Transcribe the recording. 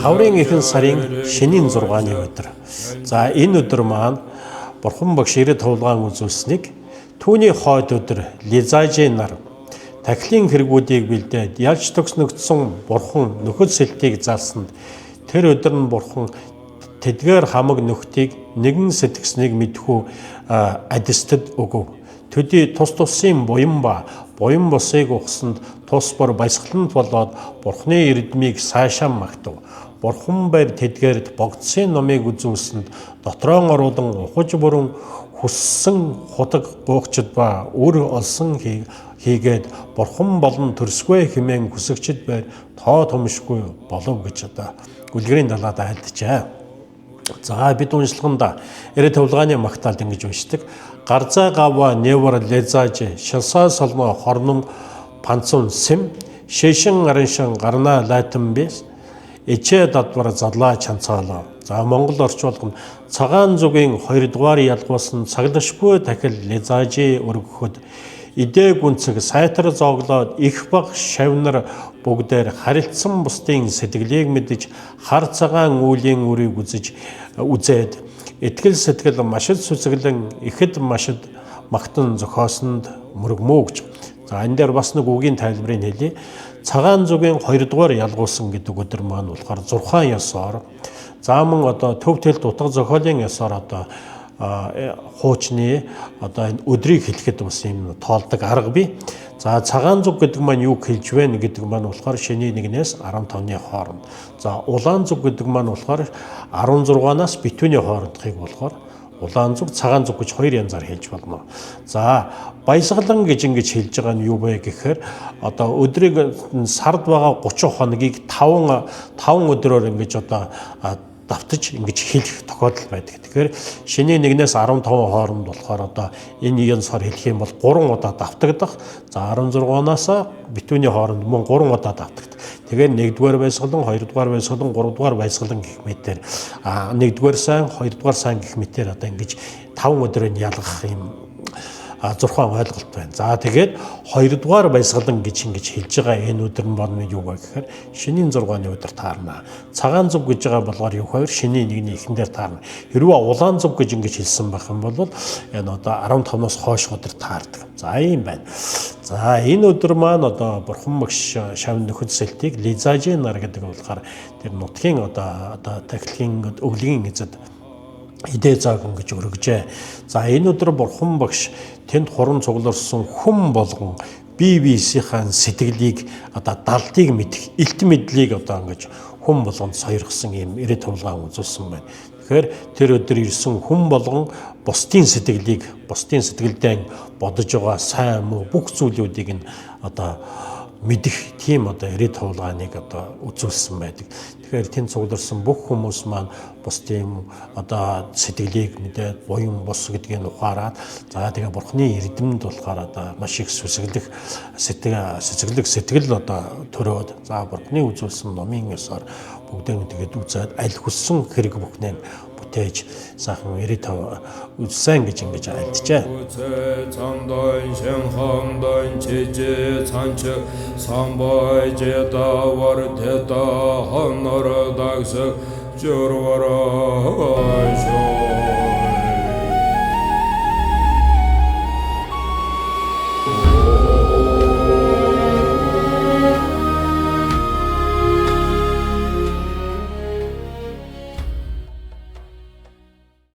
Хаврын эхэн сарын шинийн 6-ны өдөр. За энэ өдөр маань Бурхан багш ирээд товлгаан үзүүлсэнийг түүний хойд өдөр Лизажи нар тахилын хэрэгүүдийг бэлдээд ялж төгснөгдсөн Бурхан нөхөд сэлтийг заалсанд тэр өдөр нь Бурхан тэдгээр хамаг нөхдийг нэгэн сэтгснийг мэдхүү адистад өгөв. Төдий тус тусын буян босыг ухсанд тус бор баясгаланд болоод Бурханы эрдмийг сайшаа магтав. Бурхан байр тэдгээрд богдсын номыг үзүүлсэнд дотроон оруулан ухаж бүрэн хүссэн худаг гуйгчд ба үр олсон хийгээд Бурхан болон төрсгүй хэмээн хүсэгчд байр тоо томшгүй болов гэж үлгэрийн далаад айлтжээ. За бид уншлаганда ирээд товлгааны магтаалд ингэж уншдаг. Гарзаа гава невар лезаж шалсаа солно хорнон панцун сэм шэшин араншин гарна лайтан бис эчээ дадвар залаа чанцаалаа. За Монгол орчуулгын цагаан зүгийн 2 дугаар ялгуулсан цаглашгүй дахил лезажи өргөхөд идээ гүнцэг сайтар зооглоод их баг шавнар бүгдээр харилцсан бусдын сэтгэлийг мэдэж хар цагаан үүлийн үрийг үзээд итгэл сэтгэл машид сүсгэлэн ихэд машид магтан зохиосонд мөргмөө гэж. За энэ дээр бас нэг үгийн тайлбарыг хэлье. Цагаан зүгийн 2 дугаар ялгуулсан гэдэг өдөр маань болохоор 6 ёсоор зааман төв төл дутга зохиолын ёсоор хуучны энэ өдрийг хэлэхэд бас юм тоолдог арга бий. За цагаан зүг гэдэг маань юу хэлж байна гэдэг маань болохоор шөнийн 1-ээс 15-ны хооронд. За улаан зүг гэдэг маань болохоор 16-наас битүүний хоорондхыг болохоор улаан зүг, цагаан зүг гэж 2 янзаар хэлж болно. За баясгалан гэж ингэж хэлж байгаа нь юу вэ гэхээр өдрийг сард байгаа 30 хоногийг 5 өдрөөр ингэж давтаж ингэж хэлэх тохиолдол байдаг. Тэгэхээр шөнийн 1-ээс 15 хооронд болохоор энэ янзаар хэлэх юм бол 3 удаа давтагдах. За 16-наас битүүний хооронд мөн 3 удаа давтагдах. Тэгэхээр 1-р баясгалан, 2-р баясгалан, 3-р баясгалан гэх мэтээр 1-р сайн, 2-р сайн гэх мэтээр ингэж 5 өдрөөр ялгах юм зурхаан ойлголт байна. За тэгээд 2-р баясгалан гэж ингэж хэлж байгаа энэ өдөр нь болно юу вэ гэхээр шөнийн 6-ны өдөр таарна. Цагаан зүг гэж байгаа болохоор юу хоёр шөнийн 1-ний эхэндээр таарна. Хэрвээ улаан зүг гэж ингэж хэлсэн байх юм бол энэ 15-наас хойш өдөр таардаг. За ийм байна. За энэ өдөр маань Бурхан багш шавн нөхөд сэлтийг Лизажи нар гэдэг болохоор тэр нутгийн тахилын өглөгийн эзэд идээ зааган гэж өргөжээ. За энэ өдөр Бурхан багш тэнд хуран цугларсан хүм болгон биесийнхаа сэтгэлийг далдыг мэдэх илт мэдлийг ингэж хүм болгонд сойрхсон юм ирээд товлгаан үзүүлсэн байна. Тэгэхээр тэр өдөр ирсэн хүм болгон бусдын сэтгэлдээ бодож байгаа сайн муу бүх зүйлүүдийг нь мэдэх тийм ирээд товлгааныг үзүүлсэн байдаг. Тэгэхээр тэнд цугларсан бүх хүмүүс маань бусдын сэтгэлийг мэдээд буян бус гэдгийг ухаарад за тэгээ Бурханы эрдэмэнд болохоор маш их сэтгэл төрөөд за Бурханы үзүүлсэн номын ёсоор бүгдээ тэгээд үзээд аль хүссэн хэрэг бүхнээ бүтээж сайхан ирээд үзсэн гэж ингэж альджээ. Jorvara